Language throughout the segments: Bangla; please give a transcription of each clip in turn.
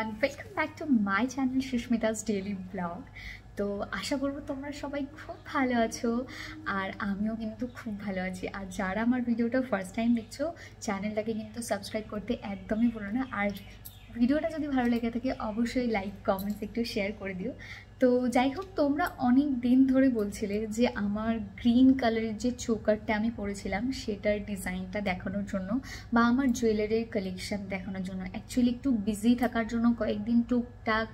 Everyone, welcome back to my channel Susmita's daily blog. তো আশা করবো তোমরা সবাই খুব ভালো আছো, আর আমিও কিন্তু খুব ভালো আছি। আর যারা আমার ভিডিওটা ফার্স্ট টাইম দেখছো, চ্যানেলটাকে কিন্তু সাবস্ক্রাইব করতে একদমই ভুলো না। আর ভিডিওটা যদি ভালো লেগে থাকে অবশ্যই লাইক কমেন্টস একটু শেয়ার করে দিও। তো যাই হোক, তোমরা অনেক দিন ধরে বলছিলে যে আমার গ্রিন কালারের যে চোকারটা আমি পরেছিলাম সেটার ডিজাইনটা দেখানোর জন্য বা আমার জুয়েলারির কালেকশান দেখানোর জন্য। অ্যাকচুয়ালি একটু বিজি থাকার জন্য, কয়েকদিন টুকটাক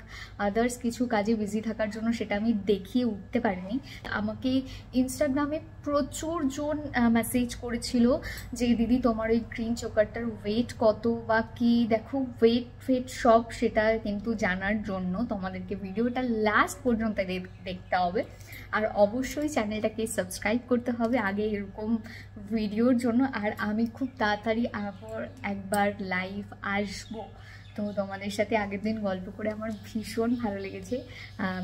আদার্স কিছু কাজে বিজি থাকার জন্য সেটা আমি দেখিয়ে উঠতে পারিনি। আমাকে ইনস্টাগ্রামে প্রচুর জন মেসেজ করেছিল যে দিদি তোমার ওই গ্রিন চোকারটার ওয়েট কত বা কি, দেখো ওয়েট সব সেটা কিন্তু জানার জন্য তোমাদেরকে ভিডিওটা লাস্ট পর্যন্ত দেখতে হবে। আর অবশ্যই চ্যানেলটাকে সাবস্ক্রাইব করতে হবে আগে এরকম ভিডিওর জন্য। আর আমি খুব তাড়াতাড়ি আবার একবার লাইভ আসবো। তো তোমাদের সাথে আগের দিন গল্প করে আমার ভীষণ ভালো লেগেছে।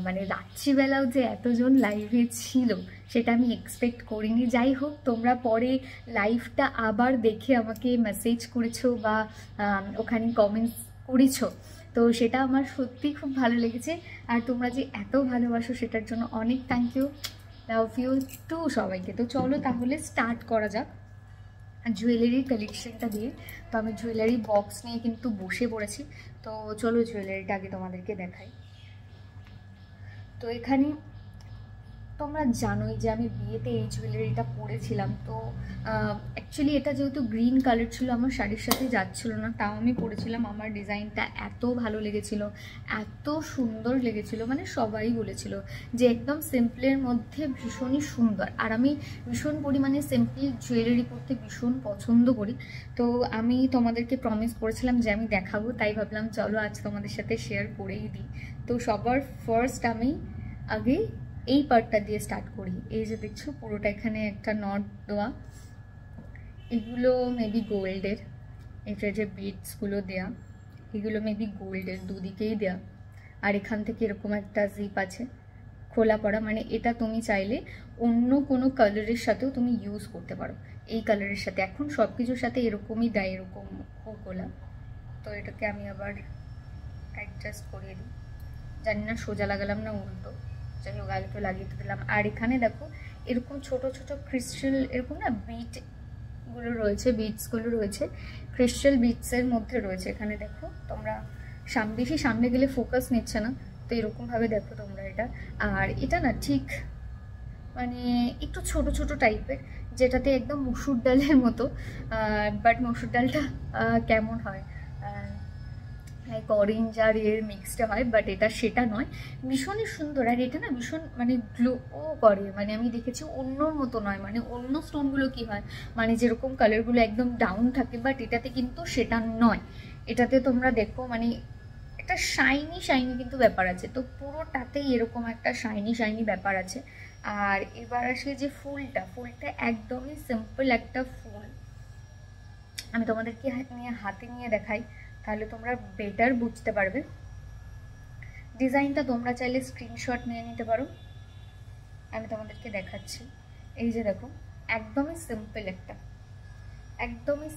মানে রাত্রিবেলাও যে এতজন লাইভে ছিল সেটা আমি এক্সপেক্ট করিনি। যাই হোক, তোমরা পরে লাইভটা আবার দেখে আমাকে মেসেজ করেছো বা ওখানে কমেন্টস করেছো, তো সেটা আমার সত্যি খুব ভালো লেগেছে। আর তোমরা যে এত ভালোবাসো সেটার জন্য অনেক thank you, love you too সবাইকে। তো চলো তাহলে স্টার্ট করা যাক জুয়েলারির কালেকশনটা দিয়ে। তো আমি জুয়েলারি বক্স নিয়ে কিন্তু বসে পড়েছি। তো চলো জুয়েলারিটা আগে তোমাদেরকে দেখাই। তো এখানে তোমরা জানোই যে আমি বিয়েতে এই জুয়েলারিটা পরেছিলাম। তো অ্যাকচুয়ালি এটা যেহেতু গ্রিন কালার ছিল আমার শাড়ির সাথে যাচ্ছিল না, তাও আমি পরেছিলাম। আমার ডিজাইনটা এত ভালো লেগেছিল, এত সুন্দর লেগেছিল, মানে সবাই বলেছিল যে একদম সিম্পলের মধ্যে ভীষণই সুন্দর। আর আমি ভীষণ পরিমাণে সিম্পল জুয়েলারি পরতে ভীষণ পছন্দ করি। তো আমি তোমাদেরকে প্রমিস করেছিলাম যে আমি দেখাবো, তাই ভাবলাম চলো আজ তোমাদের সাথে শেয়ার করেই দিই। তো সবার ফার্স্ট আমি আগে এই পার্টটা দিয়ে স্টার্ট করি। এই যে দেখছো পুরোটা এখানে একটা নট দেওয়া, এগুলো মেবি গোল্ডের। এটা যে বিটসগুলো দেয়া এগুলো মেবি গোল্ডের, দুদিকেই দেয়া। আর এখান থেকে এরকম একটা জিপ আছে খোলা পড়া, মানে এটা তুমি চাইলে অন্য কোনো কালারের সাথেও তুমি ইউজ করতে পারো। এই কালারের সাথে এখন সব কিছুর সাথে এরকমই দেয়, এরকম খোলা। তো এটাকে আমি আবার অ্যাডজাস্ট করিয়ে দিই, জানি না সোজা লাগালাম না উল্টো, যাই হোক আলটো লাগিয়ে দিলাম। আর এখানে দেখো এরকম ছোট ছোট ক্রিস্টাল এরকম না বিটগুলো রয়েছে, বিটসগুলো রয়েছে, ক্রিস্টাল বিটসের মধ্যে রয়েছে। এখানে দেখো তোমরা বেশি সামনে গেলে ফোকাস নিচ্ছে না, তো এরকমভাবে দেখো তোমরা এটা। আর এটা না ঠিক মানে একটু ছোট ছোট টাইপের, যেটাতে একদম মসুর ডালের মতো, বাট মসুর ডালটা কেমন হয় লাইক অরেঞ্জ আর এর মিক্সড হয়, বাট এটা সেটা নয়, ভীষণই সুন্দর। আর এটা না ভীষণ মানে গ্লো করে, মানে আমি দেখেছি অন্যর মতো নয়। মানে অন্য স্টোনগুলো কি হয়, মানে যেরকম কালারগুলো একদম ডাউন থাকে, বাট এটাতে কিন্তু সেটা নয়। এটাতে তোমরা দেখো মানে একটা শাইনি শাইনি কিন্তু ব্যাপার আছে, তো পুরোটাতেই এরকম একটা শাইনি ব্যাপার আছে। আর এবার আসে যে ফুলটা একদমই সিম্পল একটা ফুল। আমি তোমাদেরকে হাতে নিয়ে দেখাই, তাহলে তোমরা বেটার বুঝতে পারবে। ডিজাইনটা তোমরা চাইলে স্ক্রিনশট নিয়ে নিতে পারো, আমি তোমাদেরকে দেখাচ্ছি। এই যে দেখো একদমই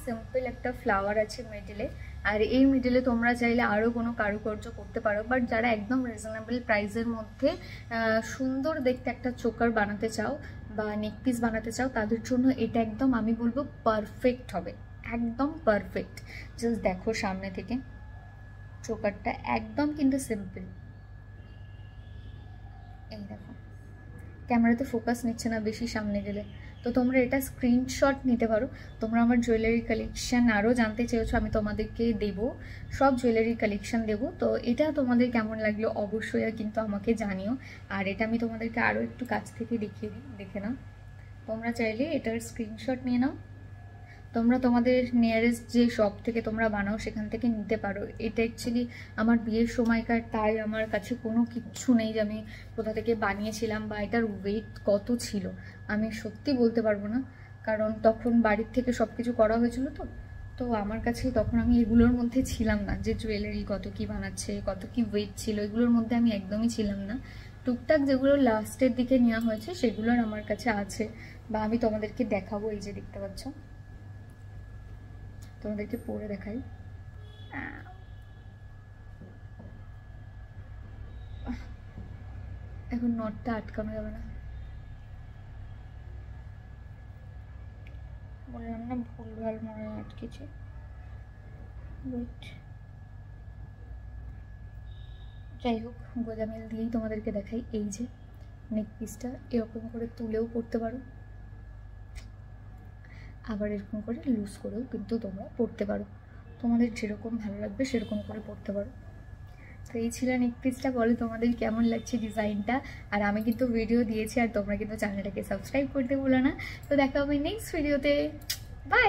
সিম্পল একটা ফ্লাওয়ার আছে মিডিলে। আর এই মিডিলে তোমরা চাইলে আরও কোনো কারুকার্য করতে পারো, বাট যারা একদম রিজনেবল প্রাইসের মধ্যে সুন্দর দেখতে একটা চোকার বানাতে চাও বা নেকপিস বানাতে চাও, তাদের জন্য এটা একদম আমি বলবো পারফেক্ট হবে, একদম পারফেক্ট। জাস্ট দেখো সামনে থেকে চোকারটা একদম কিন্তু সিম্পল। এই দেখো ক্যামেরাতে ফোকাস নিচ্ছে না বেশি সামনে গেলে, তো তোমরা এটা স্ক্রিনশট নিতে পারো। তোমরা আমার জুয়েলারি কালেকশান আরও জানতে চেয়েছো, আমি তোমাদেরকে দেবো, সব জুয়েলারি কালেকশান দেবো। তো এটা তোমাদের কেমন লাগলো অবশ্যই কিন্তু আমাকে জানিও। আর এটা আমি তোমাদেরকে আরও একটু কাছ থেকে দেখিয়ে দিই, দেখে নাও। তোমরা চাইলে এটার স্ক্রিনশট নিয়ে নাও, তোমরা তোমাদের নিয়ারেস্ট যে শপ থেকে তোমরা বানাও সেখান থেকে নিতে পারো। এটা অ্যাকচুয়ালি আমার বিয়ের সময়কার, তাই আমার কাছে কোনো কিচ্ছু নেই যে আমি কোথা থেকে বানিয়েছিলাম বা এটার ওয়েট কত ছিল আমি সত্যি বলতে পারবো না, কারণ তখন বাড়ির থেকে সব কিছু করা হয়েছিল। তো আমার কাছে তখন আমি এগুলোর মধ্যে ছিলাম না, যে জুয়েলারি কত কি বানাচ্ছে, কত কি ওয়েট ছিল, এগুলোর মধ্যে আমি একদমই ছিলাম না। টুকটাক যেগুলো লাস্টের দিকে নেওয়া হয়েছে সেগুলোর আমার কাছে আছে, বা আমি তোমাদেরকে দেখাবো। এই যে দেখতে পাচ্ছ, তোমাদেরকে পরে দেখাই। এখন নটটা আটকানো যাবে না, বললাম না ভুলভাল মনে আটকেছে। যাই হোক, গোজামিল দিয়েই তোমাদেরকে দেখাই। এই যে নেক পিসটা এরকম করে তুলেও পরতে পারো, আবার এরকম করে লুজ করেও কিন্তু তোমরা পরতে পারো, তোমাদের যেরকম ভালো লাগবে সেরকম করে পরতে পারো। তো এই ছিল নেক পিসটা। বলো তোমাদের কেমন লাগছে ডিজাইনটা। আর আমি কিন্তু ভিডিও দিয়েছি, আর তোমরা কিন্তু চ্যানেলটাকে সাবস্ক্রাইব করতে ভুলো না। তো দেখা হবে নেক্সট ভিডিওতে, বাই।